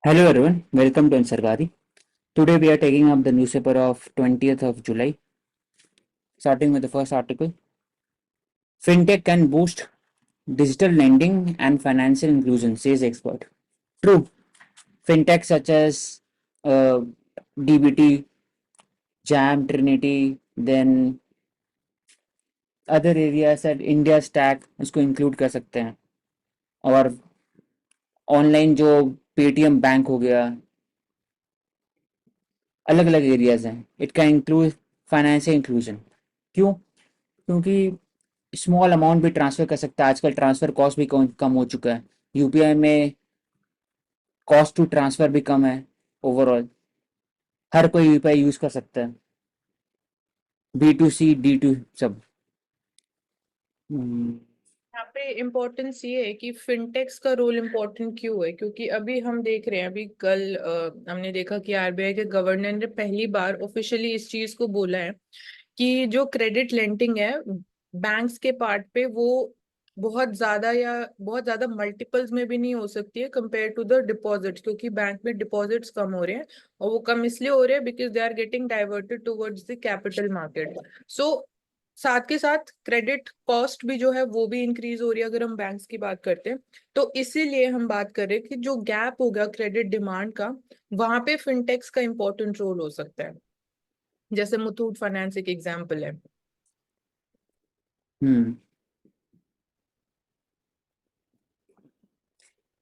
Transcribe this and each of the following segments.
Hello everyone, welcome to Ansargari. Today we are taking up the newspaper of 20th of July, starting with the first article. Fintech can boost digital lending and financial inclusion, says expert. True, fintech such as uh, DBT, Jam, Trinity, then other areas at India Stack इसको include कर सकते हैं और online जो Paytm bank हो गया अलग अलग एरियाज हैं it can include financial inclusion क्यों क्योंकि स्मॉल अमाउंट भी ट्रांसफर कर सकता है आजकल ट्रांसफर कॉस्ट भी कम हो चुका है यूपीआई में कॉस्ट टू ट्रांसफर भी कम है ओवरऑल हर कोई यूपीआई यूज कर सकता है B to C D to सब हम्म, यहाँ पे इम्पोर्टेंस ये है कि फिनटेक्स का रोल इम्पोर्टेंट क्यों है, क्योंकि अभी हम देख रहे हैं, अभी कल हमने देखा कि आरबीआई के गवर्नर ने पहली बार ऑफिशियली इस चीज को बोला है कि जो क्रेडिट लेंडिंग है बैंक्स के पार्ट पे वो बहुत ज्यादा मल्टीपल्स में भी नहीं हो सकती है कंपेयर टू द डिपॉजिट्स, क्योंकि बैंक में डिपॉजिट्स कम हो रहे हैं और वो कम इसलिए हो रहे हैं because they are getting diverted towards the capital market. So साथ के साथ क्रेडिट कॉस्ट भी जो है वो भी इंक्रीज हो रही है अगर हम बैंक्स की बात करते हैं। तो इसीलिए हम बात कर रहे हैं कि जो गैप होगा क्रेडिट डिमांड का, वहां पे फिनटेक्स का इंपॉर्टेंट रोल हो सकता है। जैसे मुथूट फाइनेंस एक एग्जांपल है।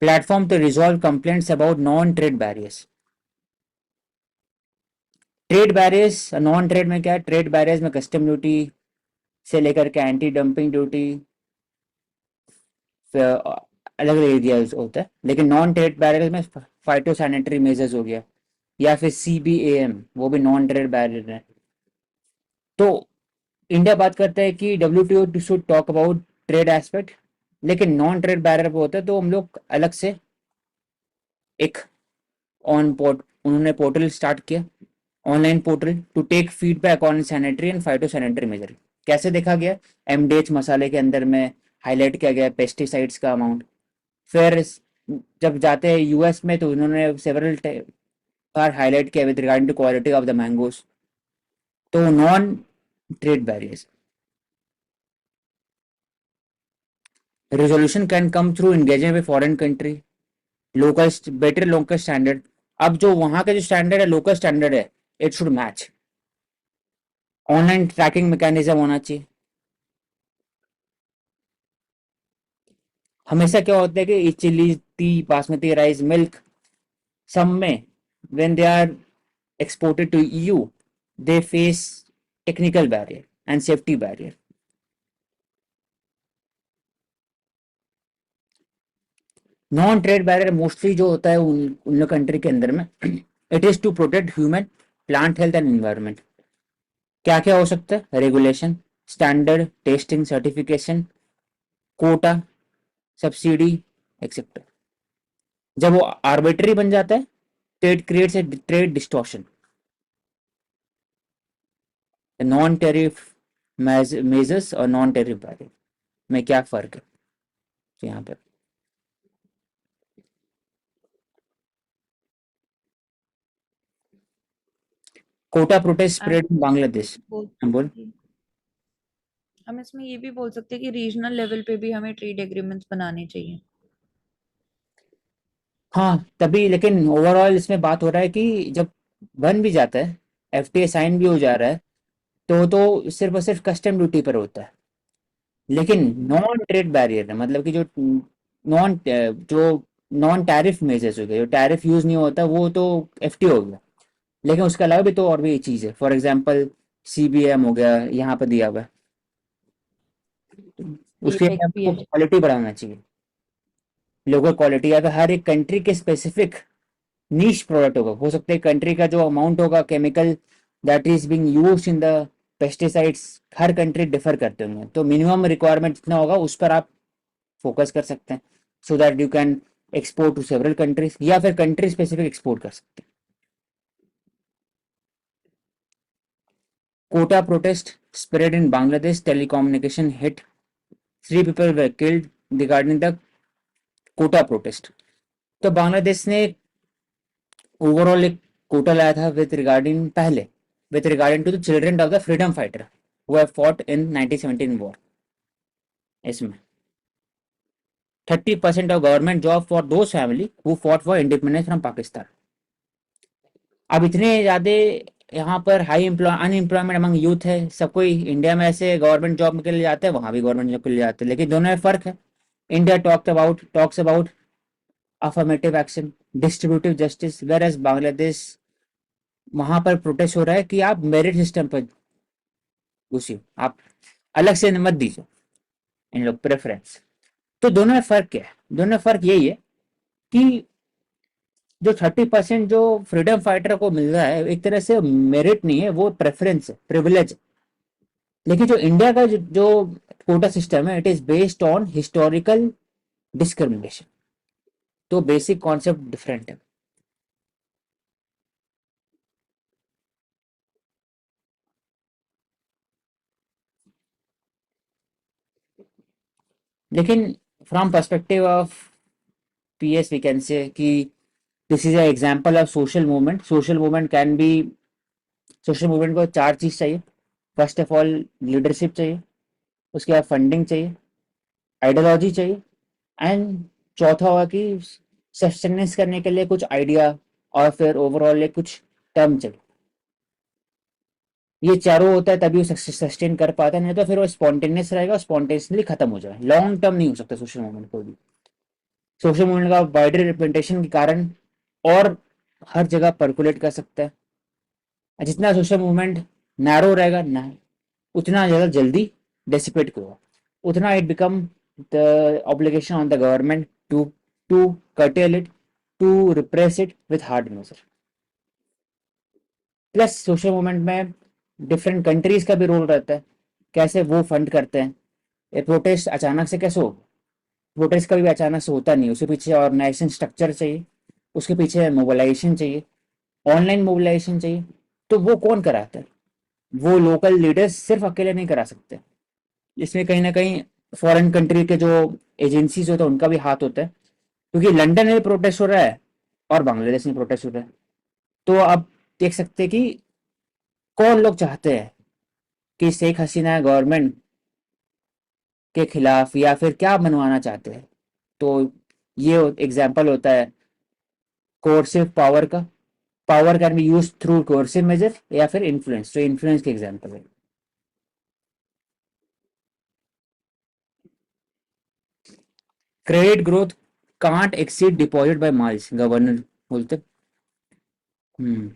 Platform to resolve complaints about non-trade barriers. Trade barriers non trade में क्या है ट्रेड बैरियर्स में कस्टम ड्यूटी से लेकर के एंटी डंपिंग ड्यूटी अलग अलग एरियाज होता है लेकिन नॉन ट्रेड बैरियर में फाइटो सैनिटरी मेजर्स हो गया या फिर CBAM वो भी नॉन ट्रेड बैरियर है तो इंडिया बात करता है कि WTO should talk about trade aspect लेकिन नॉन ट्रेड बैरियर पे होता है तो हम लोग अलग से एक ऑन पोर्ट उन्होंने पोर्टल स्टार्ट किया online portal to take feedback on sanitary and phytosanitary measure कैसे देखा गया MDH मसाले के अंदर में हाईलाइट किया गया पेस्टिसाइड्स का अमाउंट फिर जब जाते हैं यूएस में तो उन्होंने सेवरल बार हाईलाइट किया with regarding to quality of the mangoes तो non trade barriers resolution can come through engagement with foreign country local better local standard अब जो वहां का जो स्टैंडर्ड है लोकल स्टैंडर्ड है it should match online tracking mechanism होना चाहिए हमेशा क्या होता है कि chilli tea basmati rice milk सब में when they are exported to EU they face technical barrier and safety barrier non trade barrier mostly जो होता है उन लोग कंट्री के अंदर में it is to protect human plant health and environment क्या क्या हो सकता है regulation standard testing certification quota subsidy etcetera जब वो आर्बिट्री बन जाता है trade creates a trade distortion non tariff measures और नॉन टेरिफ बैरियर में क्या फर्क है तो यहाँ पर quota protest and spread in Bangladesh बोल बोल हम इसमें ये भी बोल सकते हैं कि रीजनल लेवल पे भी हमें ट्रेड एग्रीमेंट्स बनाने चाहिए। हाँ तभी लेकिन ओवरऑल इसमें बात हो रहा है कि जब बन भी जाता है FTA साइन भी हो जा रहा है तो सिर्फ और सिर्फ कस्टम ड्यूटी पर होता है लेकिन नॉन ट्रेड बैरियर है मतलब कि जो नॉन टैरिफ मेजर्स हो गए जो टैरिफ यूज नहीं होता वो तो FTA हो गया लेकिन उसके अलावा भी तो और भी चीज़ है फॉर एग्जांपल CBM हो गया यहाँ पर दिया हुआ है उसके लिए एपेक्स भी हमको है। क्वालिटी बढ़ाना चाहिए लोकल क्वालिटी अगर हर एक कंट्री के स्पेसिफिक नीश प्रोडक्ट होगा हो सकता है कंट्री का जो अमाउंट होगा chemical that is being used in the pesticides her country differ करते होंगे तो मिनिमम रिक्वायरमेंट जितना होगा उस पर आप फोकस कर सकते हैं so that you can export to several countries या फिर कंट्री स्पेसिफिक एक्सपोर्ट कर सकते हैं quota protest spread in Bangladesh telecommunication hit 3 people were killed regarding the quota protest तो बांग्लादेश ने ओवरऑल एक कोटा लाया था विद रिगार्डिंग पहले, with regarding to the children of the freedom fighter who have fought in 1917 war. इसमें 30% of government job for those family who fought for independence from Pakistan। अब इतने ज्यादा यहाँ पर हाई अनएम्प्लॉयमेंट अमंग यूथ है, सब कोई इंडिया में ऐसे गवर्नमेंट जॉब के लिए जाते हैं, वहां भी गवर्नमेंट जॉब के लिए जाते हैं, लेकिन दोनों में फर्क है। India talks about affirmative action, distributive justice, whereas Bangladesh वहां पर प्रोटेस्ट हो रहा है कि आप मेरिट सिस्टम पर घुसिए, आप अलग से मत दीजिए इन लोग प्रेफरेंस। तो दोनों में फर्क क्या है? दोनों में फर्क यही है कि जो 30% जो फ्रीडम फाइटर को मिल रहा है एक तरह से मेरिट नहीं है, वो प्रेफरेंस है, प्रिविलेज है। लेकिन जो इंडिया का जो कोटा सिस्टम है, it is based on historical discrimination. तो बेसिक कॉन्सेप्ट डिफरेंट है। लेकिन from perspective of PS we can say कि this is a example of social movement. Social movement can be, social movement को 4 चीज चाहिए। First of all leadership चाहिए, उसके बाद फंडिंग चाहिए, आइडियोलॉजी चाहिए, एंड चौथा हुआ कि सस्टेनेंस करने के लिए कुछ आइडिया और फिर ओवरऑल एक कुछ टर्म चाहिए। ये चारों होता है तभी वो सस्टेन कर पाता है, नहीं तो फिर वो स्पॉन्टेनियस रहेगा, स्पॉन्टेनियसली खत्म हो जाए। लॉन्ग टर्म नहीं हो सकता सोशल मूवमेंट को भी। सोशल मूवमेंट का वाइडर रिप्रेजेंटेशन के कारण और हर जगह पर्कुलेट कर सकता है। जितना सोशल मूवमेंट नैरो रहेगा ना, उतना ज़्यादा जल्दी डेसिपेट होगा, उतना it become the obligation on the government to curtail it, to repress it with hard measure. Plus social movement में डिफरेंट कंट्रीज का भी रोल रहता है, कैसे वो फंड करते हैं। ये प्रोटेस्ट अचानक से कैसे हो? प्रोटेस्ट कभी भी अचानक से होता नहीं, उसके पीछे ऑर्गेनाइजेशन स्ट्रक्चर चाहिए, उसके पीछे मोबिलाइजेशन चाहिए, ऑनलाइन मोबिलाइजेशन चाहिए। तो वो कौन कराता है? वो लोकल लीडर्स सिर्फ अकेले नहीं करा सकते, इसमें कहीं ना कहीं फॉरेन कंट्री के जो एजेंसीज होते हैं उनका भी हाथ होता है, क्योंकि लंदन में प्रोटेस्ट हो रहा है और बांग्लादेश में प्रोटेस्ट हो रहा है। तो आप देख सकते हैं कि कौन लोग चाहते हैं कि शेख हसीना गवर्नमेंट के खिलाफ या फिर क्या बनवाना चाहते हैं। तो ये एग्जाम्पल होता है कोर्सिव पावर का। Power can be use through coercive measure या फिर इन्फ्लुएंस, तो इन्फ्लुएंस के एग्जाम्पल है। Credit growth can't exceed deposit by margin, governor बोलते। हम्म।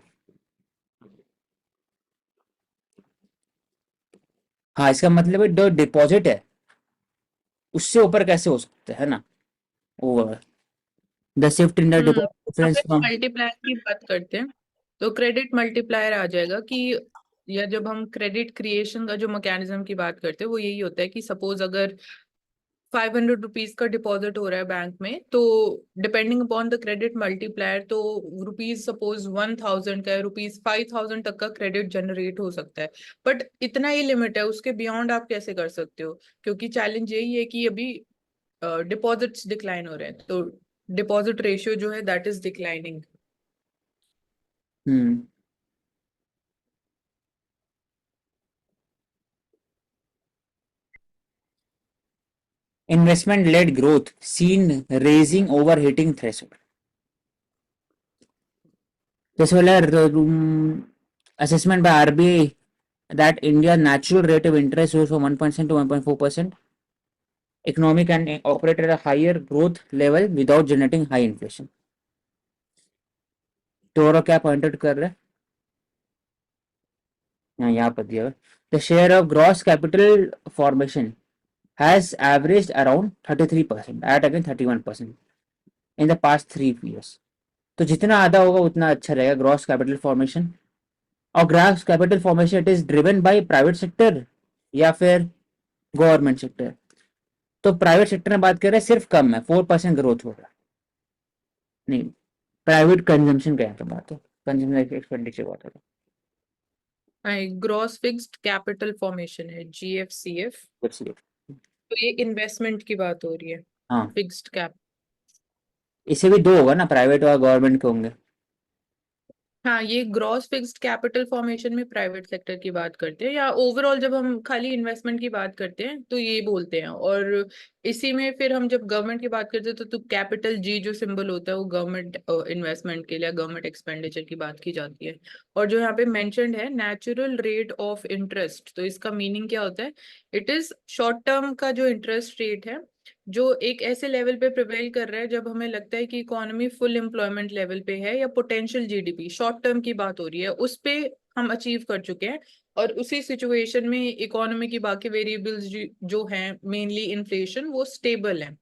हाँ, इसका मतलब है जो डिपॉजिट है उससे ऊपर कैसे हो सकता है ना। Over the shift in the deposit difference अगर फ्रॉम। मल्टीप्लायर की बात करते हैं तो क्रेडिट मल्टीप्लायर आ जाएगा कि, या जब हम क्रेडिट क्रिएशन का जो मैकेनिज्म की बात करते हैं वो यही होता है कि सपोज अगर 500 रुपीज का डिपॉजिट हो रहा है बैंक में, तो depending upon the credit multiplier, तो रुपीज सपोज 1000 का है, रुपीज 5000 तक का क्रेडिट जनरेट हो सकता है। बट इतना ही लिमिट है, उसके बियॉन्ड आप कैसे कर सकते हो? क्योंकि चैलेंज यही है कि अभी डिपॉजिट्स डिक्लाइन हो रहे हैं, तो डिपॉजिट रेशियो जो है that is declining. Hmm. Investment led growth seen rising over hitting threshold. जैसे बोला assessment by RBI that India's natural rate of interest rose from 1% to 1.4%. Economic and operate at a higher growth level without generating high inflation. तो और क्या point out कर रहे हैं? हाँ, यहाँ पर दिया the share of gross capital formation has averaged around 33% at again 31% in the past 3 years। तो जितना आधा होगा उतना अच्छा रहेगा ग्रॉस कैपिटल फॉर्मेशन। और gross capital formation it is driven by private sector या फिर गवर्नमेंट सेक्टर। तो प्राइवेट सेक्टर में बात कर रहे हैं सिर्फ कम है, 4% ग्रोथ हो रहा है। नहीं, प्राइवेट कंजम्पशन का यहाँ पे बात है, कंजम्पशन एक्सपेंडिचर बात हो ग्रॉस फिक्स्ड कैपिटल फॉर्मेशन है GFCF। रहा है। तो ये इन्वेस्टमेंट की बात हो रही है, हाँ, फिक्स्ड कैप। इसे भी दो होगा ना, प्राइवेट और गवर्नमेंट के होंगे। हाँ, ये ग्रॉस फिक्स्ड कैपिटल फॉर्मेशन में प्राइवेट सेक्टर की बात करते हैं, या ओवरऑल जब हम खाली इन्वेस्टमेंट की बात करते हैं तो ये बोलते हैं। और इसी में फिर हम जब गवर्नमेंट की बात करते हैं तो कैपिटल जी जो सिंबल होता है वो गवर्नमेंट इन्वेस्टमेंट के लिए, गवर्नमेंट एक्सपेंडिचर की बात की जाती है। और जो यहाँ पे मेंशन्ड है नेचुरल रेट ऑफ इंटरेस्ट, तो इसका मीनिंग क्या होता है? इट इज शॉर्ट टर्म का जो इंटरेस्ट रेट है जो एक ऐसे लेवल पे प्रिवेल कर रहा है जब हमें लगता है कि इकोनॉमी फुल एम्प्लॉयमेंट लेवल पे है, या पोटेंशियल जीडीपी, शॉर्ट टर्म की बात हो रही है, उस पे हम अचीव कर चुके हैं। और उसी सिचुएशन में इकोनॉमी की बाकी वेरिएबल्स जो हैं, मेनली इन्फ्लेशन, वो स्टेबल है।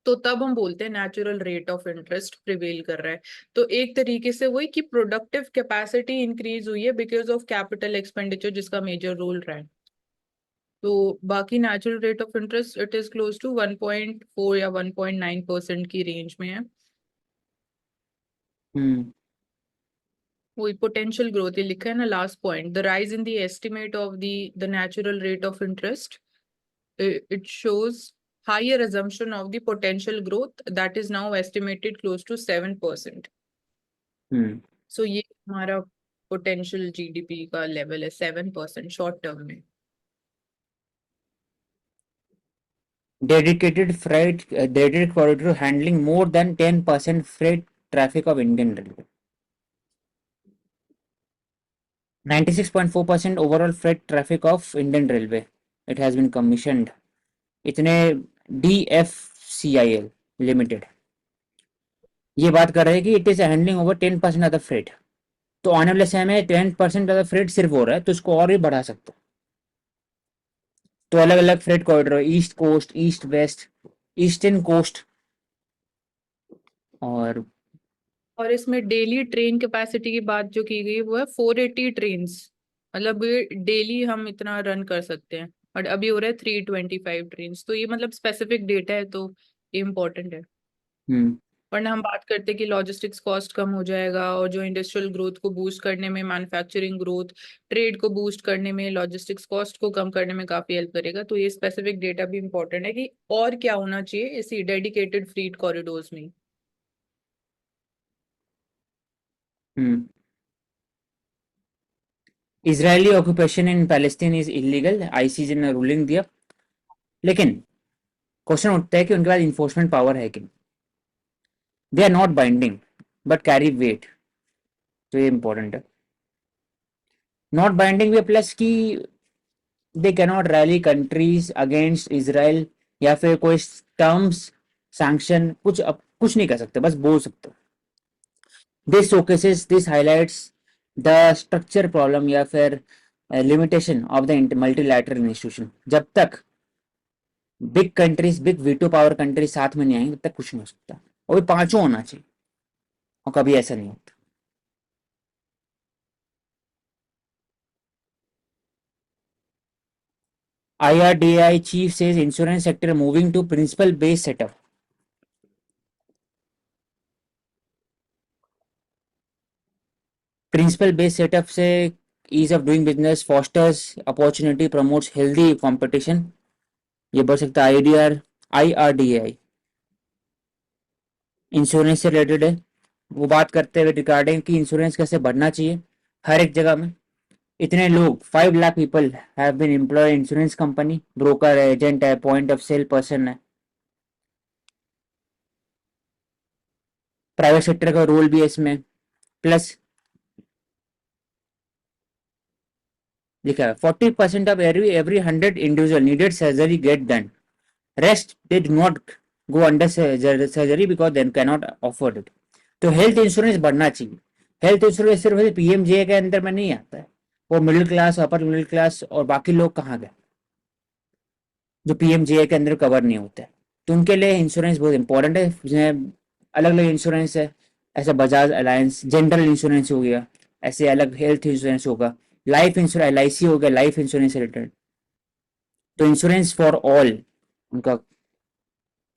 तो तब हम बोलते हैं natural rate of interest prevail कर रहा है। तो एक तरीके से वही कि प्रोडक्टिव कैपेसिटी इंक्रीज हुई है बिकॉज ऑफ कैपिटल एक्सपेंडिचर, जिसका मेजर रोल रहा है। तो बाकी natural rate of interest it is close to 1.4 या 1.9% की रेंज में है। हम्म वही पोटेंशियल ग्रोथ ये लिखा है ना last point, the rise in the estimate of the natural rate of interest, it shows higher assumption of the potential growth that is now estimated close to 7%. Hmm So ये हमारा potential GDP का level है 7% short term में। dedicated corridor handling more than 10% freight traffic of Indian Railway. 96.4% overall freight traffic of Indian Railway. It has been commissioned. इतने DFCIL limited ये बात कर रहे हैं कि it is handling over 10% of the freight. तो आने वाले समय में 10% ऑफ द फ्रेट सिर्फ हो रहा है, तो उसको और भी बढ़ा सकते हैं। तो अलग अलग freight corridor, east coast, east west, eastern coast, और और इसमें डेली ट्रेन कैपेसिटी की बात जो की गई वो है 480 ट्रेन्स, मतलब डेली हम इतना रन कर सकते हैं। और अभी हो रहा है 325 ट्रेन्स, तो ये मतलब स्पेसिफिक डेटा है, तो ये इम्पोर्टेंट है। हम्म वरना हम बात करते हैं कि लॉजिस्टिक्स कॉस्ट कम हो जाएगा, और जो इंडस्ट्रियल ग्रोथ को बूस्ट करने में, मैन्युफैक्चरिंग ग्रोथ, ट्रेड को बूस्ट करने में, लॉजिस्टिक्स कॉस्ट को कम करने में काफी हेल्प करेगा। तो ये स्पेसिफिक डेटा भी इंपॉर्टेंट है कि और क्या होना चाहिए इसी डेडिकेटेड फ्लीट कॉरिडोर्स में। Hmm Israeli occupation in Palestine is illegal, ICJ ने रूलिंग दिया। लेकिन क्वेश्चन उठता है कि उनके पास इन्फोर्समेंट पावर है कि they are not binding but carry weight. तो ये इंपॉर्टेंट है। नॉट बाइंडिंग भी प्लस की they cannot rally countries against Israel, या फिर कोई टर्म्स सैंक्शन कुछ नहीं कर सकते, बस बोल सकते। This highlights the structure problem या फिर limitation of the multilateral institution. जब तक big countries, big veto power countries साथ में नहीं आएंगे तब तक कुछ नहीं हो सकता, और भी पांचों होना चाहिए, और कभी ऐसा नहीं होता। IRDAI chief says insurance sector moving to principal based setup. Principle based setup से ease of doing business, fosters opportunity, promotes healthy competition. ये बढ़ सकता है। IRDAI इंश्योरेंस से रिलेटेड है। वो बात करते हुए रिगार्डिंग कि इंश्योरेंस कैसे बढ़ना चाहिए हर एक जगह में। इतने लोग 5 lakh people have been employ insurance company, broker है, एजेंट है, पॉइंट ऑफ सेल पर्सन है। प्राइवेट सेक्टर का रोल भी है इसमें। प्लस लिखा है 40% of every 100 individual needed surgery get done, rest they do not go under surgery because they cannot afford it. तो हेल्थ इंश्योरेंस बढ़ना चाहिए। हेल्थ इंश्योरेंस सिर्फ PMJ के अंदर में नहीं आता है, वो middle class, upper middle class और बाकी लोग कहाँ गए जो PMJ के अंदर कवर नहीं होते। तो उनके लिए इंश्योरेंस बहुत इंपॉर्टेंट है, जिन्हें अलग अलग इंश्योरेंस है। ऐसे बजाज अलायंस जनरल इंश्योरेंस हो गया, ऐसे अलग हेल्थ इंश्योरेंस होगा, लाइफ इंश्योरेंस LIC हो गया, लाइफ इंश्योरेंस रिलेटेड। तो इंश्योरेंस फॉर ऑल उनका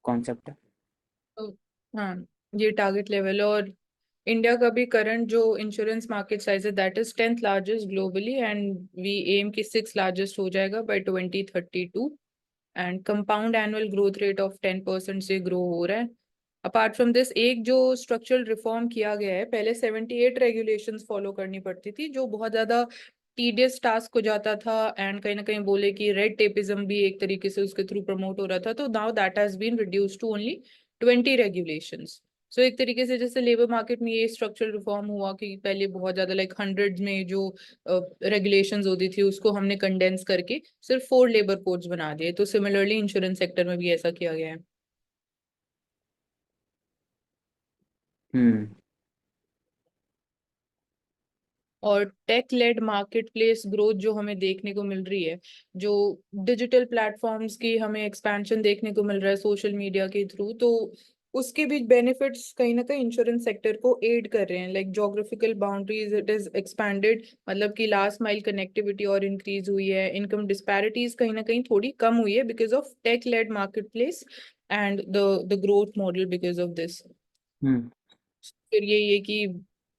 कॉन्सेप्ट है। तो हाँ, ये टारगेट लेवल है। और इंडिया का भी करंट जो इंश्योरेंस मार्केट साइज है that is 10th largest globally, and we aim की 6th लार्जेस्ट हो जाएगा by 2032। And compound annual growth rate of 10% से ग्रो हो रहा है। अपार्ट फ्रॉम दिस एक जो स्ट्रक्चरल रिफॉर्म किया गया है, पहले 78 रेगुलेशंस फॉलो करनी पड़ती थी जो बहुत ज्यादा टीडियस टास्क हो जाता था, एंड कहीं ना कहीं बोले कि रेड टेपिज्म भी एक तरीके से उसके थ्रू प्रमोट हो रहा था, तो now that has been reduce to only 20 regulations. So एक तरीके से जैसे लेबर मार्केट में ये स्ट्रक्चरल रिफॉर्म हुआ कि पहले बहुत ज्यादा लाइक हंड्रेड्स में जो रेगुलेशंस होती थी उसको हमने कंडेंस करके सिर्फ 4 लेबर कोड्स बना दिए, तो सिमिलरली इंश्योरेंस सेक्टर में भी ऐसा किया गया है। हम्म। और tech led market place growth जो हमें देखने को मिल रही है, जो डिजिटल प्लेटफॉर्म्स की हमें एक्सपेंशन देखने को मिल रहा है सोशल मीडिया के थ्रू, तो उसके भी बेनिफिट्स कहीं ना कहीं इंश्योरेंस सेक्टर को एड कर रहे हैं। Like geographical boundaries it is expanded, मतलब कि लास्ट माइल कनेक्टिविटी और इंक्रीज हुई है, इनकम डिस्पैरिटीज कहीं ना कहीं थोड़ी कम हुई है because of tech led market place and the growth model because of this. Hmm. फिर ये कि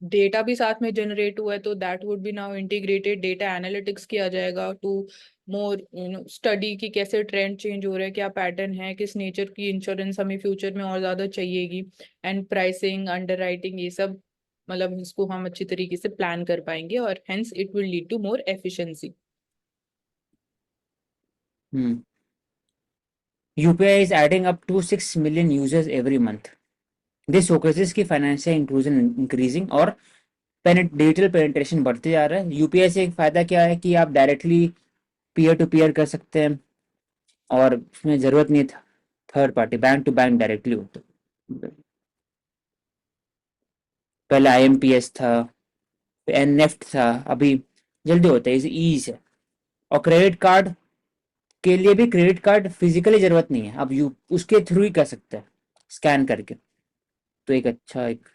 डेटा भी साथ में जनरेट हुआ है, तो that would be now integrated data analytics किया जाएगा टू मोर स्टडी कि कैसे ट्रेंड चेंज हो रहा है, क्या पैटर्न है, किस नेचर की इंश्योरेंस हमें फ्यूचर में और ज्यादा चाहिएगी, एंड प्राइसिंग अंडरराइटिंग ये सब, मतलब इसको हम अच्छी तरीके से प्लान कर पाएंगे और hence it will lead to more efficiency. Hmm. UPI is adding up to 6 million users every month. This showcases कि financial inclusion increasing और डिजिटल पेनिट्रेशन बढ़ते जा रहा है। यूपीआई से एक फायदा क्या है कि आप डायरेक्टली पीयर टू पीयर कर सकते हैं और उसमें जरूरत नहीं था third party, bank to bank directly होता। पहले IMPS था, NEFT था, अभी जल्दी होता है, ईज है। और क्रेडिट कार्ड के लिए भी क्रेडिट कार्ड फिजिकली जरूरत नहीं है, अब यू उसके थ्रू ही कर सकते हैं स्कैन करके। तो एक अच्छा एक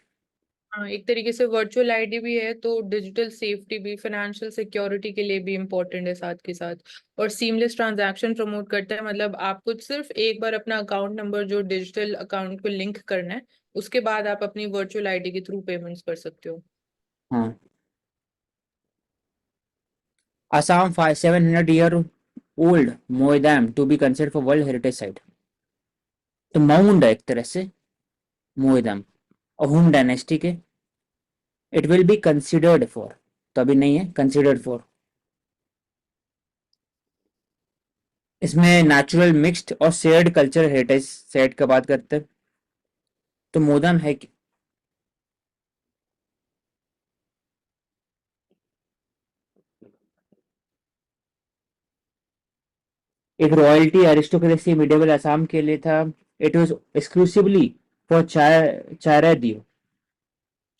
हाँ, एक तरीके से वर्चुअल आईडी भी है, तो डिजिटल सेफ्टी भी, फाइनेंशियल सिक्योरिटी के लिए भी इम्पोर्टेंट है साथ के साथ। और सीमलेस ट्रांजैक्शन प्रमोट करता है, मतलब आपको सिर्फ एक बार अपना अकाउंट नंबर जो डिजिटल अकाउंट को लिंक करना है, उसके बाद आप अपनी वर्चुअल आईडी के थ्रू पेमेंट्स कर सकते हो। हाँ। Assam 700 year old Moidam to be considered for World Heritage Site। तो माउंड है एक तरह से मोइदम और हुम डायनेस्टी के। It will be considered for, तो अभी नहीं है, कंसिडर्ड फॉर। इसमें नेचुरल मिक्स्ड और शेयर्ड कल्चर हेरिटेज सेट का बात करते हैं, तो मोदम है कि एक रॉयल्टी एरिस्टोक्रेसी मिडिवल असम के लिए था। इट वाज एक्सक्लूसिवली फॉर चारा दियो,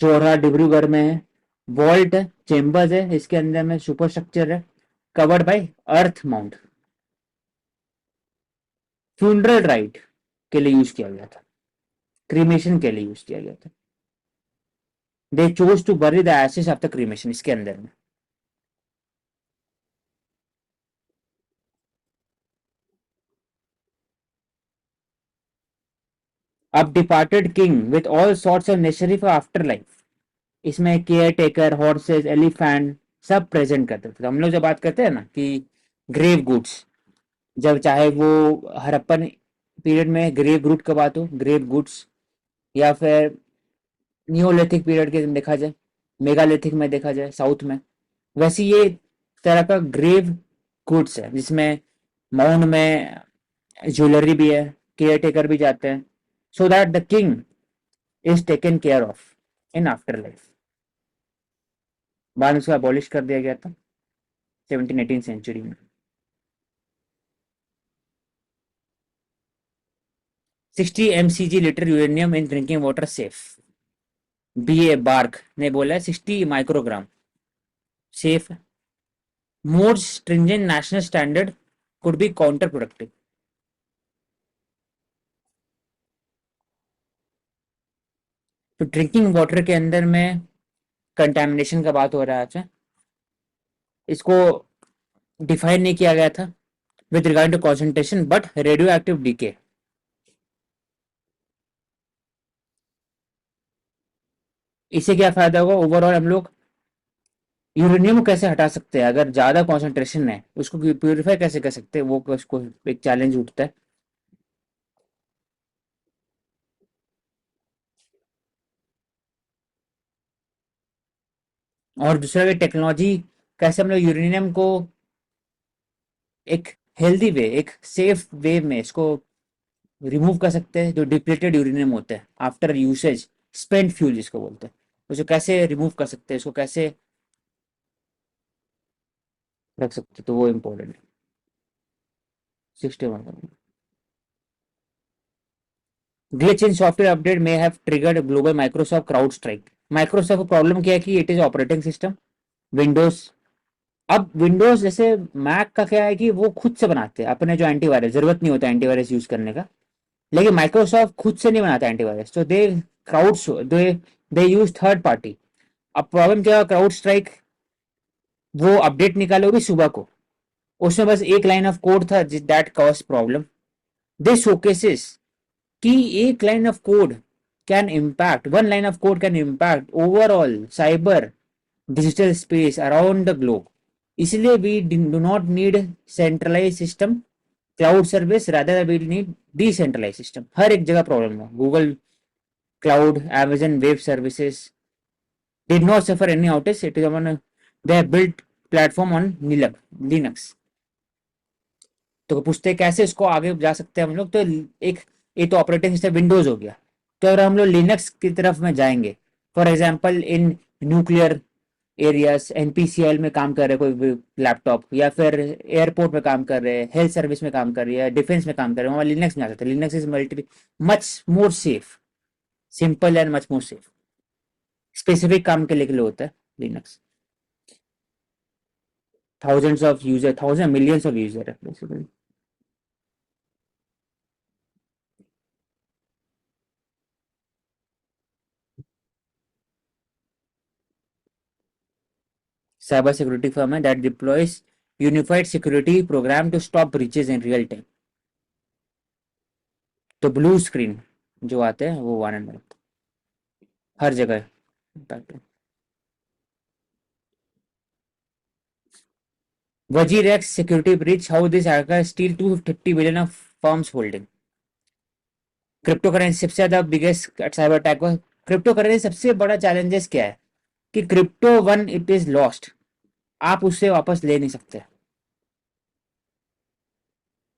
चोरा डिब्रूगढ़ में है। वॉल्ट चेम्बर्स है इसके अंदर में, सुपर स्ट्रक्चर है, covered by earth mount. Funeral right के लिए यूज किया गया था, क्रीमेशन के लिए यूज किया गया था। They chose to bury the ashes after cremation इसके अंदर में। अब departed king with all sorts of necessary for afterlife, इसमें केयर टेकर, हॉर्सेस, एलिफेंट सब प्रेजेंट करते थे। हम लोग जब बात करते हैं ना कि ग्रेव गुड्स, जब चाहे वो हड़प्पन पीरियड में ग्रेव रूट का बात हो, ग्रेव गुड्स, या फिर नियोलिथिक पीरियड के देखा जाए, मेगालिथिक में देखा जाए साउथ में, वैसे ये तरह का ग्रेव गुड्स है जिसमें माउंड में ज्वेलरी भी है, केयर टेकर भी जाते हैं, so that the king is taken care of in after life. बाद में उसको अबॉलिश कर दिया गया था 17-18 सेंचुरी में। 60 mcg litre uranium in drinking water safe. BA BARC ने बोला है 60 माइक्रोग्राम सेफ है। More stringent national standard could be counterproductive. तो ड्रिंकिंग वाटर के अंदर में कंटेमिनेशन का बात हो रहा है आज, इसको डिफाइन नहीं किया गया था with regard to concentration but radioactive decay. इससे क्या फायदा होगा ओवरऑल, हम लोग यूरेनियम को कैसे हटा सकते हैं, अगर ज्यादा कॉन्सेंट्रेशन है उसको प्यूरिफाई कैसे कर सकते हैं, वो उसको एक चैलेंज उठता है। और दूसरा कि टेक्नोलॉजी कैसे हम लोग यूरेनियम को एक हेल्दी वे, एक सेफ वे में इसको रिमूव कर सकते हैं, जो डिप्लीटेड यूरेनियम होते हैं आफ्टर यूसेज, स्पेंट फ्यूल जिसको बोलते हैं, उसको कैसे रिमूव कर सकते हैं, इसको कैसे रख सकते हैं, तो वो इम्पोर्टेंट है। 61 glitch in software update may have triggered global Microsoft CrowdStrike. Microsoft को प्रॉब्लम क्या है कि it is operating system Windows. अब विंडोज जैसे मैक का क्या है कि वो खुद से बनाते हैं अपने जो एंटीवायरस, जरूरत नहीं होता एंटीवायरस यूज करने का, लेकिन माइक्रोसॉफ्ट खुद से नहीं बनाता एंटीवायरस, तो क्राउड दे यूज थर्ड पार्टी। अब प्रॉब्लम क्या है, क्राउड स्ट्राइक वो अपडेट निकाले वो भी सुबह को, उसमें बस एक लाइन ऑफ कोड था that cause problem. This showcases कि एक line of code can impact, one line of code can impact overall cyber digital space around the globe. इसलिए we do not need centralize system cloud service, rather we need decentralize system. हर एक जगह problem है, Google cloud, Amazon web services did not suffer any outage. It is on they have built platform on Linux। तो पूछते हैं कैसे इसको आगे जा सकते हैं हम लोग, तो एक ये तो ऑपरेटिंग सिस्टम विंडोज हो गया, तो अगर हम लोग लिनक्स की तरफ में जाएंगे, for example in nuclear areas, NPCL में काम कर रहे कोई लैपटॉप, या फिर एयरपोर्ट में काम कर रहे हैं, हेल्थ सर्विस में काम कर रही है, डिफेंस में काम कर रहे हैं, वहाँ लिनक्स में आ सकते हैं। Linux is multi much more safe, simple and much more safe, specific काम के लिए होता है Linux. thousands of user, thousand millions of user basically। cyber security firm है that deploys unified security program to stop breaches in real time। तो blue screen जो आते हैं वो 100 हर जगह impact है। WajirX security breach, how this hacker steal 250 billion of firms holding। Crypto currency सबसे ज्यादा बिगेस्ट साइबर अटैक हुआ। क्रिप्टो करेंसी सबसे बड़ा चैलेंजेस क्या है कि crypto one it is lost, आप उससे वापस ले नहीं सकते।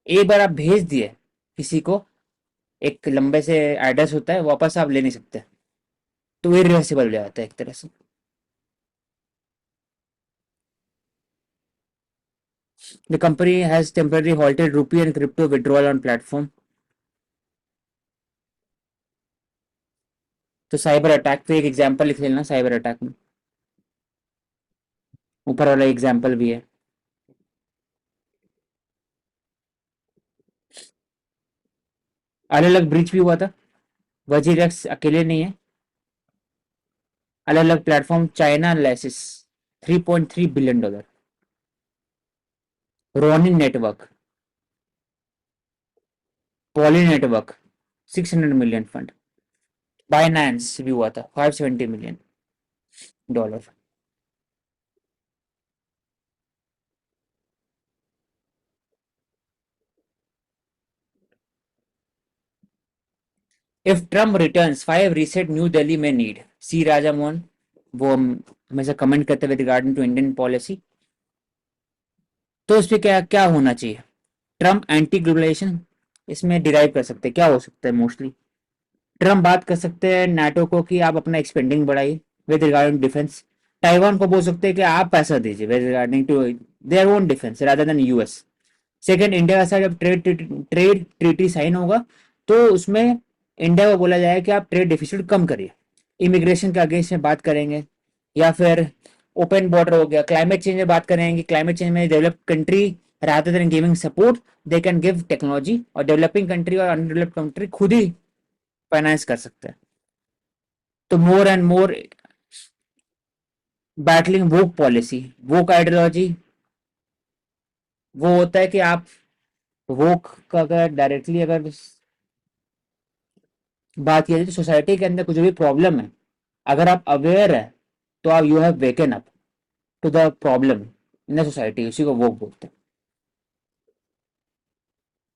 एक बार आप भेज दिए किसी को, एक लंबे से एड्रेस होता है, वापस आप ले नहीं सकते, तो इरिवर्सिबल हो जाता है एक तरह से। The company has temporarily halted rupee and crypto withdrawal on platform। तो साइबर अटैक पे एक एग्जांपल लिख लेना, साइबर अटैक में ऊपर वाला एग्जांपल भी है। अलग अलग ब्रीच भी हुआ था, वजीरेक्स अकेले नहीं है, अलग अलग platform, China laces $3.3 billion, Ronin network, poly network 600 million fund, Binance भी हुआ था $570 million. If Trump returns 5 reset new Delhi में नीड, सी राजा मोहन वो हमेशा कमेंट करते हुए रिगार्डिंग टू इंडियन पॉलिसी। तो इस पे क्या क्या होना चाहिए, ट्रम्प एंटी ग्लोबलाइजेशन इसमें डिराइव कर सकते हैं, क्या हो सकता है मोस्टली। ट्रम्प बात कर सकते हैं नाटो को कि आप अपना एक्सपेंडिंग बढ़ाइए विद रिगार्डिंग डिफेंस। ताइवान को बोल सकते हैं कि आप पैसा दीजिए with regarding to their own defence rather than US. Second, India का साथ जब ट्रेड ट्रीटी साइन होगा, तो उसमें इंडिया को बोला जाए कि आप ट्रेड डिफिसिट कम करिए, इमिग्रेशन के अगेंस्ट में बात करेंगे, या फिर ओपन बॉर्डर हो गया, क्लाइमेट चेंज में बात करेंगे, क्लाइमेट चेंज में developed country rather than giving support they can give technology, और डेवलपिंग कंट्री और अनडेवलप्ड कंट्री खुद ही फाइनेंस कर सकते हैं। तो more and more battling woke policy, woke ideology वो होता है कि आप वोक का अगर डायरेक्टली अगर बात किया जाए तो सोसाइटी के अंदर कुछ भी प्रॉब्लम है, अगर आप अवेयर है तो आप you have woken up to the problem in the society, उसी को वोक बोलते हैं।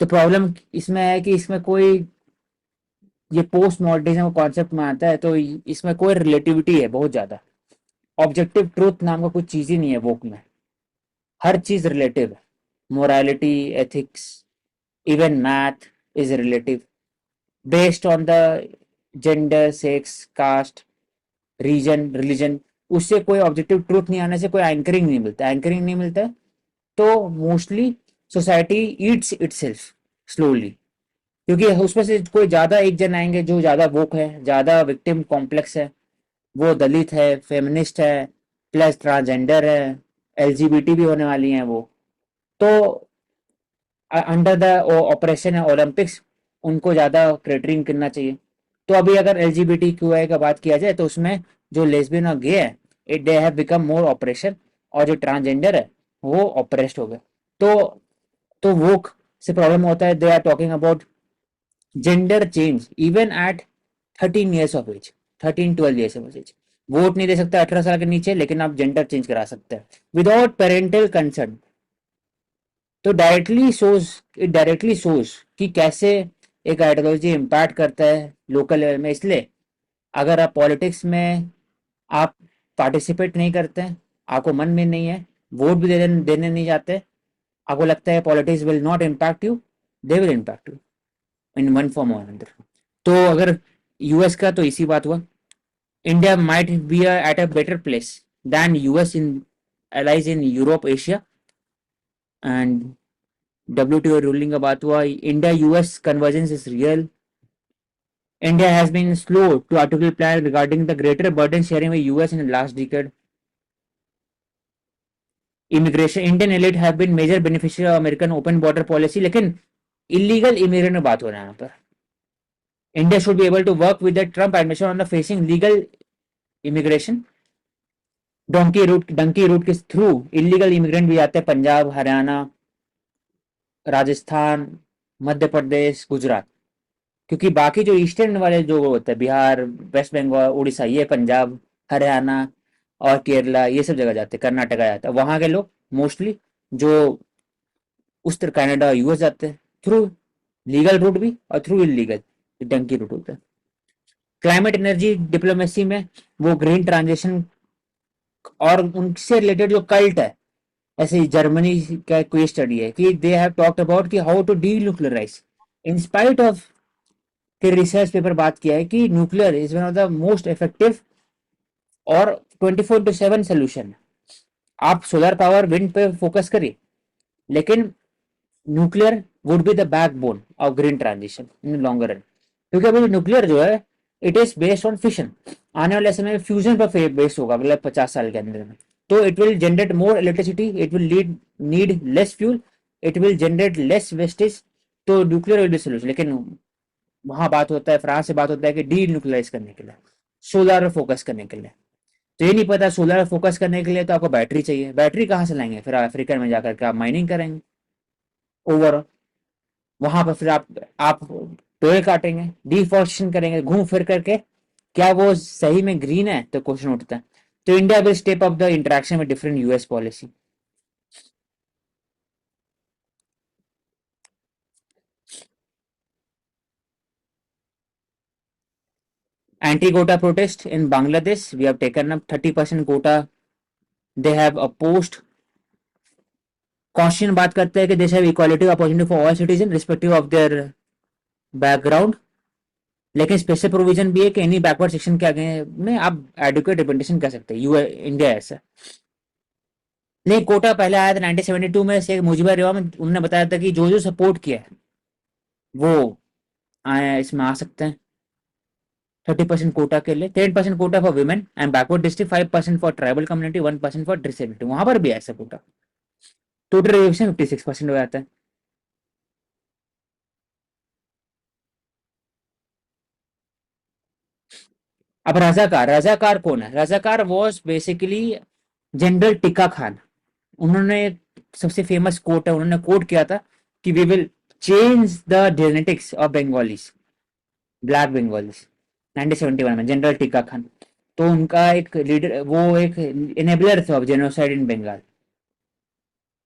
तो प्रॉब्लम इसमें है कि इसमें कोई ये पोस्ट मॉडर्निज्म कॉन्सेप्ट में आता है, तो इसमें कोई रिलेटिविटी है बहुत ज्यादा। ऑब्जेक्टिव ट्रूथ नाम का कुछ चीज ही नहीं है वोक में, हर चीज रिलेटिव है, morality, ethics, even math is relative based on the gender, sex, caste, region, religion. उससे कोई ऑब्जेक्टिव ट्रूथ नहीं आने से कोई एंकरिंग नहीं मिलता, एंकरिंग नहीं मिलता है तो mostly society Yeats itself slowly, क्योंकि उसमें से कोई ज्यादा एक जन आएंगे जो ज्यादा वोक है, ज्यादा विक्टिम कॉम्प्लेक्स है, वो दलित है, फेमिनिस्ट है, प्लस ट्रांसजेंडर है, एलजीबीटी भी होने वाली हैं वो, तो अंडर द ऑपरेशन है ओलंपिक्स उनको ज़्यादा क्रेटरिंग करना चाहिए। तो अभी अगर एलजीबीटी क्यू का बात किया जाए तो उसमें जो लेस्बियन और गे है it they have become more operation, और जो ट्रांसजेंडर है वो ऑपरेस्ड हो गए। तो वो से प्रॉब्लम होता है, they are talking about gender change even at 13 years of age, 13-12 years of age. Vote नहीं दे सकते 18 साल के नीचे, लेकिन आप जेंडर चेंज करा सकते हैं विदाउट पेरेंटल कंसर्न। तो डायरेक्टली शोज कि कैसे एक आइडियोलॉजी इम्पैक्ट करता है लोकल लेवल में। इसलिए अगर आप पॉलिटिक्स में आप पार्टिसिपेट नहीं करते हैं, आपको मन में नहीं है, वोट भी देने नहीं जाते, आपको लगता है politics will not impact you, they will impact you in one form or another. तो अगर यूएस का तो इसी बात हुआ, India might be at a better place than US in allies in Europe, Asia and WTO ruling का बात हुआ, India US convergence is real, India has been slow to articulate plan regarding the greater burden sharing with US in the last decade. Immigration, Indian elite have been major beneficiary of American open border policy, लेकिन illegal immigrant में बात हो रहा है यहाँ पर। India should be able to work with the Trump administration on the facing legal immigration. Dunki route के through illegal immigrant भी आते हैं पंजाब, हरियाणा, राजस्थान, मध्य प्रदेश, गुजरात, क्योंकि बाकी जो ईस्टर्न वाले जो होते हैं बिहार, वेस्ट बंगाल, उड़ीसा, ये पंजाब, हरियाणा और केरला ये सब जगह जाते हैं, कर्नाटका जाता है, वहां के लोग मोस्टली जो उस तरह कनाडा, यूएस जाते हैं थ्रू लीगल रूट भी और थ्रू इलीगल डंकी रूट होता है। क्लाइमेट एनर्जी डिप्लोमेसी में वो ग्रीन ट्रांजिशन और उनसे रिलेटेड जो कल्ट है, ऐसे ही जर्मनी का कोई स्टडी है कि दे हैव टॉक्ड अबाउट कि how to denuclearize in spite of के रिसर्च पेपर बात किया है कि nuclear is one of the most effective और 24/7 सोल्यूशन। आप सोलर पावर, विंड पे फोकस करिए, लेकिन nuclear would be the backbone of green transition in longer run, क्योंकि अभी न्यूक्लियर जो है it is based on fission, आने वाले समय में फ्यूजन पर बेस्ड होगा अगले 50 साल के अंदर में। तो it will generate more electricity, it will need less fuel, it will generate less wastage, तो न्यूक्लियर विल बी सोल्यूशन। लेकिन वहां बात होता है, फ्रांस से बात होता है कि डी न्यूक्लियराइज करने के लिए, सोलर फोकस करने के लिए। तो ये नहीं पता सोलर फोकस करने के लिए तो आपको बैटरी चाहिए, बैटरी कहाँ से लाएंगे? फिर अफ्रीका में जाकर के आप माइनिंग करेंगे ओवर, वहां पर फिर आप पेड़ काटेंगे, डिफॉरेस्टेशन करेंगे, घूम फिर करके क्या वो सही में ग्रीन है? तो क्वेश्चन उठता है। तो India will step up the interaction with different US policy. Anti-quota protest in Bangladesh, we have taken up 30% quota. They have opposed. Constitution बात करते हैं कि देश have equality opportunity for all citizen respective of their background, लेकिन special provision भी है कि any backward section के आगे में आप एडुकेट रिप्रेजेंटेशन कर सकते हैं। इंडिया ऐसा नहीं। कोटा पहले आया था 1972 में, शेख मुजीबर रहमान में उन्होंने बताया था कि जो जो सपोर्ट किया है वो आए इसमें आ सकते हैं 30% कोटा के लिए, 10% Kota for women and backward district, 5% for tribal community, 1% for disability, वहां पर भी ऐसा कोटा। टोटल रिजर्वेशन 56% हो जाता है। अब रजाकार कौन है? Razakar was basically General Tikka Khan. उन्होंने सबसे फेमस कोट है, उन्होंने कोट किया था कि we will change the genetics of Bengalis, black Bengalis, 1971 में जनरल टिक्का खान। तो उनका एक लीडर, वो एक इनेबलर थे ऑफ जेनोसाइड इन बंगाल।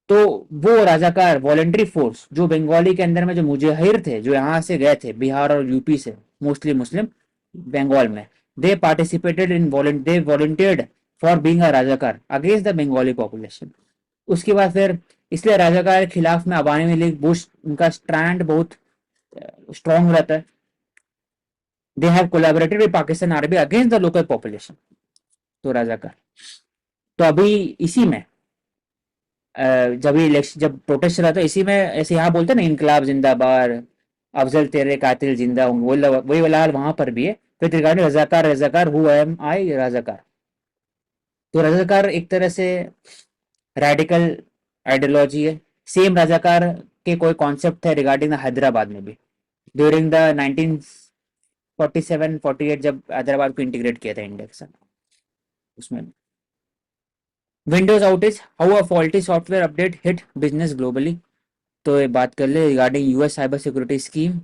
तो वो रजाकार वॉलंटरी फोर्स जो बंगाली के अंदर में जो मुजाहिर थे, जो यहाँ से गए थे बिहार और यूपी से, मोस्टली मुस्लिम बंगाल में, they participated in they volunteered for being a Razakar against the Bengali population. उसके बाद फिर इसलिए राजाकार के खिलाफ में अवामी लीग बुश उनका स्टैंड बहुत स्ट्रॉन्ग रहता है। They have collaborated with Pakistan army against the local population. तो राजाकार तो अभी इसी में जब ये इलेक्शन जब प्रोटेस्ट चला था इसी में ऐसे यहाँ बोलते हैं ना इनकलाब जिंदाबाद अफजल तेरे कातिल जिंदा हूँ वही वाला हाल वहां पर भी है। फिर रिगार्डिंग रजाकार रजाकार हु एम आई रजाकार। तो रजाकार एक तरह से रेडिकल आइडियोलॉजी है। सेम रजाकार के कोई कॉन्सेप्ट है रिगार्डिंग हैदराबाद में भी ड्यूरिंग द 1947-48 जब हैदराबाद को इंटीग्रेट किया था इंडिया के साथ उसमें। Windows outage how a faulty software update hit business globally. तो ये बात कर ले regarding US cyber security scheme.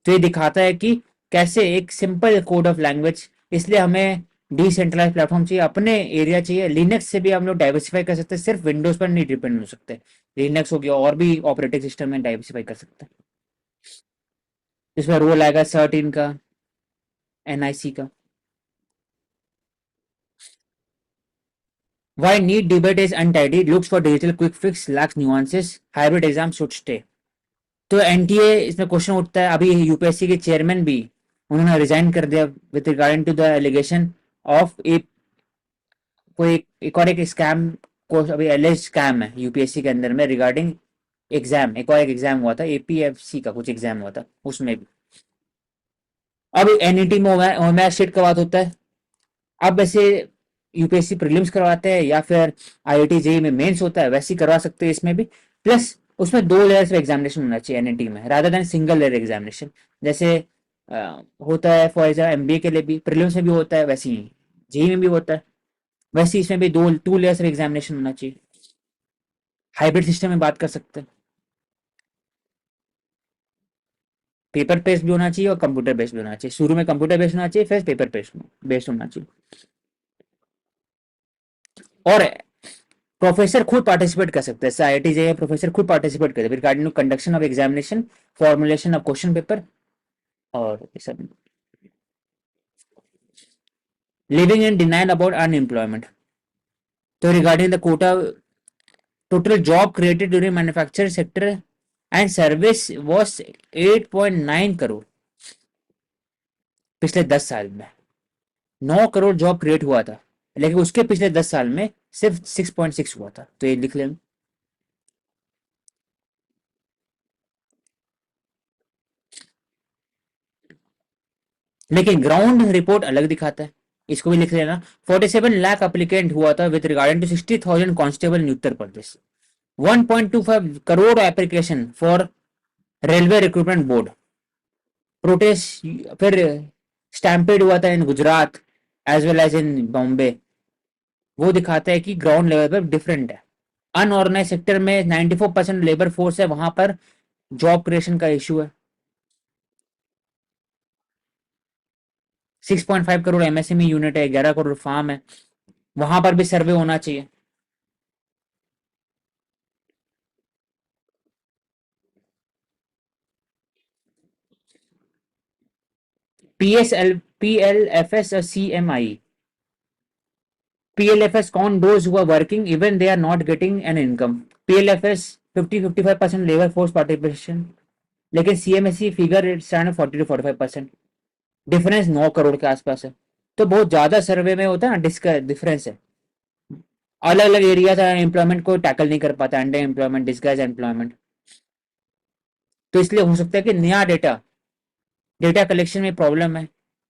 तो ये दिखाता है कि कैसे एक सिंपल कोड ऑफ लैंग्वेज इसलिए हमें डिसेंट्रलाइज प्लेटफॉर्म चाहिए अपने एरिया चाहिए। लिनक्स से भी हम लोग डाइवर्सिफाई कर सकते हैं सिर्फ विंडोज पर नहीं डिपेंड हो सकते। लिनक्स हो गया और भी ऑपरेटिंग सिस्टम में डाइवर्सिफाई कर सकते हैं। इसमें रोल आएगा 13 का एनआईसी का। Why NEET debate is untidy, looks for digital quick fix, lacks nuances, hybrid exam should stay। तो एनटीए इसमें क्वेश्चन उठता है अभी यूपीएससी के चेयरमैन भी उन्होंने रिजाइन कर दिया with regarding to the allegation of a कोई एक और एक स्कैम को अभी एलिज स्कैम है यूपीएससी के अंदर में रिगार्डिंग एग्जाम। एक और एक एग्जाम हुआ था एपीएफसी का कुछ एग्जाम हुआ था उसमें भी। अब एनईटी में ओमैस शीट का बात होता है। अब वैसे यूपीएससी प्रीलिम्स करवाते हैं या फिर आईआईटी जेई में मेंस होता है वैसे ही करवा सकते हैं इसमें भी। प्लस उसमें 2 लेयर्स में एग्जामिनेशन होना चाहिए एनईटी में rather than single layer examination जैसे होता है फॉर एग्जाम्पल एमबीए के लिए भी प्रीलिम्स में भी होता है वैसे ही जेई में भी होता है वैसे इसमें भी 2 लेयर्स में एग्जामिनेशन होना चाहिए। हाइब्रिड सिस्टम में बात कर सकते हैं। पेपर बेस्ड भी होना चाहिए और कंप्यूटर बेस्ड भी होना चाहिए। शुरू में कंप्यूटर बेस्ड होना चाहिए फिर पेपर बेस्ड होना चाहिए। और प्रोफेसर खुद पार्टिसिपेट कर सकते हैं आईआईटी जे प्रोफेसर खुद पार्टिसिपेट करते हैं regarding conduction of examination formulation of question paper और सब। Living in denial about unemployment. तो regarding the quota total job created during manufacturing sector and service was 8.9 crore पिछले 10 साल में। 9 करोड़ जॉब क्रिएट हुआ था लेकिन उसके पिछले 10 साल में सिर्फ 6.6 हुआ था। तो ये लिख लें। लेकिन ग्राउंड रिपोर्ट अलग दिखाता है इसको भी लिख लेना। 47 लाख अप्लीकेंट हुआ था with regarding to 60,000 constable in Uttar Pradesh. 1.25 crore application for railway recruitment board. Protest फिर स्टैम्पेड हुआ था in Gujarat as well as in Bombay. वो दिखाता है कि ग्राउंड लेवल पर डिफरेंट है। अनऑर्गेनाइज सेक्टर में 94% लेबर फोर्स है वहां पर जॉब क्रिएशन का इशू है। 6.5 करोड़ एमएसएमई यूनिट है 11 करोड़ फार्म है वहां पर भी सर्वे होना चाहिए। पीएलएफएस और CMI. PLFS count those who are working even they are not getting an income। PLFS 50-55% labour force participation लेकिन CMSE figure stand 40 to 45%। Difference 9 crore के आसपास है। तो बहुत ज्यादा सर्वे में होता है ना डिफरेंस है। अलग अलग एरिया एम्प्लॉयमेंट को टैकल नहीं कर पाता अंडर एम्प्लॉयमेंट डिस्गाइज एम्प्लॉयमेंट। तो इसलिए हो सकता है कि नया डेटा कलेक्शन में प्रॉब्लम है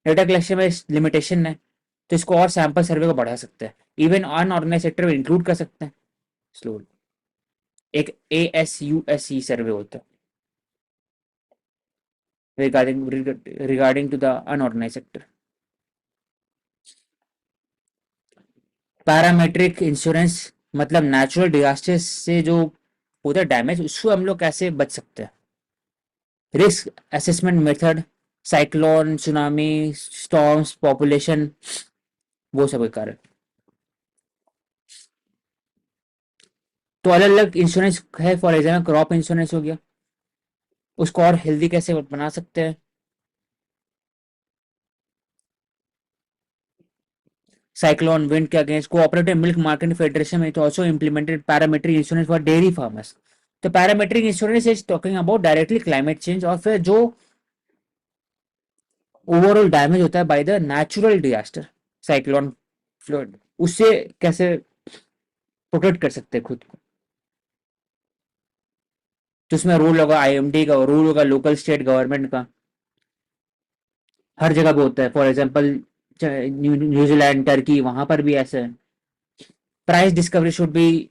डेटा कलेक्शन में लिमिटेशन है तो इसको और सैंपल सर्वे को बढ़ा सकते हैं। इवन अनऑर्गेनाइज सेक्टर में इंक्लूड कर सकते हैं स्लोली। एक ASUSE सर्वे होता है regarding to the unorganised sector. Parametric insurance मतलब नेचुरल डिजास्टर से जो होता है डैमेज उसको हम लोग कैसे बच सकते हैं। Risk assessment method cyclone tsunami storms population वो सब के कारण। तो अलग अलग इंश्योरेंस है फॉर एग्जाम्पल क्रॉप इंश्योरेंस हो गया उसको और हेल्दी कैसे बना सकते हैं। cyclone wind के against cooperative milk market federation में also implemented parametric insurance for dairy farmers. तो parametric insurance is talking about directly climate change और फिर जो ओवरऑल डैमेज होता है by the natural disaster cyclone flood, उससे कैसे प्रोटेक्ट कर सकते हैं खुद को। तो उसमें रोल होगा आईएमडी का, रोल होगा लोकल स्टेट गवर्नमेंट का, हर जगह पे होता है। फॉर एग्जांपल न्यूजीलैंड, टर्की, वहां पर भी ऐसा है। Price discovery should be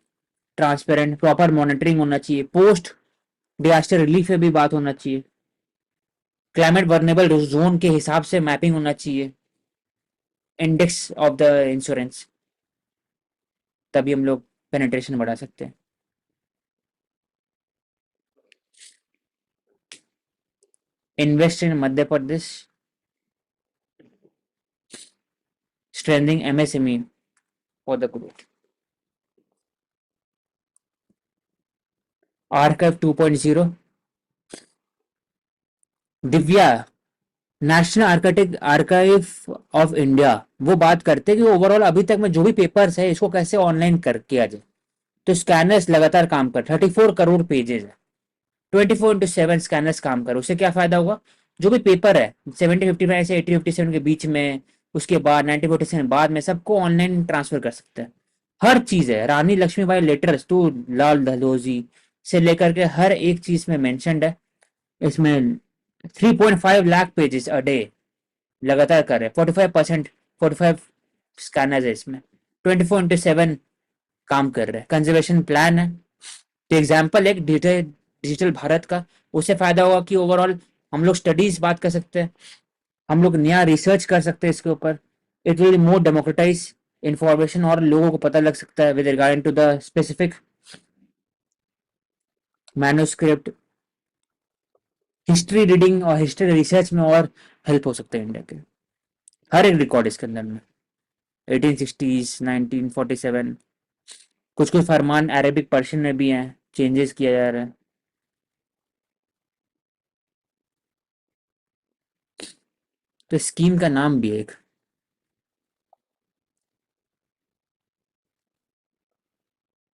transparent, proper monitoring होना चाहिए, पोस्ट डिजास्टर रिलीफ में भी बात होना चाहिए, क्लाइमेट वर्नेबल जोन के हिसाब से मैपिंग होना चाहिए, इंडेक्स ऑफ द इंश्योरेंस, तभी हम लोग पेनिट्रेशन बढ़ा सकते हैं। Invest in Madhya Pradesh, strengthening MSME for the growth. Archive 2.0, Divya, national archive of India, वो बात करते हैं कि ओवरऑल अभी तक में जो भी पेपर्स है इसको कैसे ऑनलाइन कर किया जाए। तो स्कैनर्स लगातार काम कर, 34 करोड़ पेजेस है, 24/7 स्कैनर्स काम कर। उससे क्या फायदा होगा, जो भी पेपर है 7055 से 8057 के बीच में, उसके बाद 1947 बाद में, सबको ऑनलाइन ट्रांसफर कर सकते हैं। हर चीज है, रानी लक्ष्मीबाई लेटर्स टू लाल दहलोजी से लेकर के हर एक चीज में मेंशन्ड है। इसमें 3.5 लाख पेजेस अ डे लगातार कर रहे हैं, 45 स्कैनर्स है इसमें, 24/7 काम कर रहे हैं। कंजर्वेशन प्लान है, तो एग्जाम्पल एक डिजिटल भारत का, उससे फायदा होगा कि ओवरऑल हम लोग स्टडीज बात कर सकते हैं, हम लोग नया रिसर्च कर सकते हैं इसके ऊपर। It will more democratise information और लोगों को पता लग सकता है with regarding to the specific manuscript. History reading और हिस्ट्री रिसर्च में और हेल्प हो सकता है इंडिया के, हर एक रिकॉर्ड इसके अंदर में 1860s 1947, कुछ कुछ फरमान अरेबिक पर्शियन में भी हैं, चेंजेस किया जा रहा है। तो स्कीम का नाम भी है एक,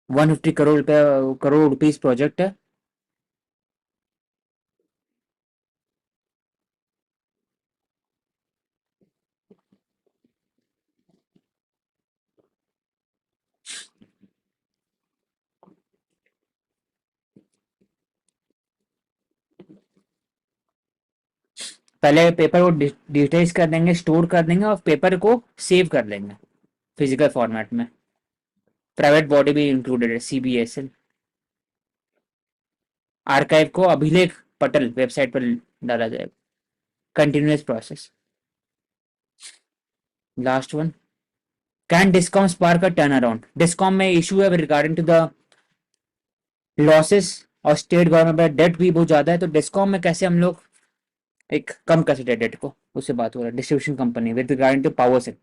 ₹150 करोड़ रुपीस प्रोजेक्ट है। पहले पेपर को डिजिटाइज कर देंगे, स्टोर कर देंगे और पेपर को सेव कर लेंगे फिजिकल फॉर्मेट में। प्राइवेट बॉडी भी इंक्लूडेड है, CBSL। आर्काइव को अभिलेख पटल वेबसाइट पर डाला जाएगा, continuous process. Last one, can discom spark a turn around. Discom में इशू है रिगार्डिंग टू द लॉसेस और स्टेट गवर्नमेंट पर डेट भी बहुत ज्यादा है, तो डिस्कॉम में कैसे हम लोग एक कम कर सकते हैं डेट को, उससे बात हो रहा है। Distribution company with regarding to power sector.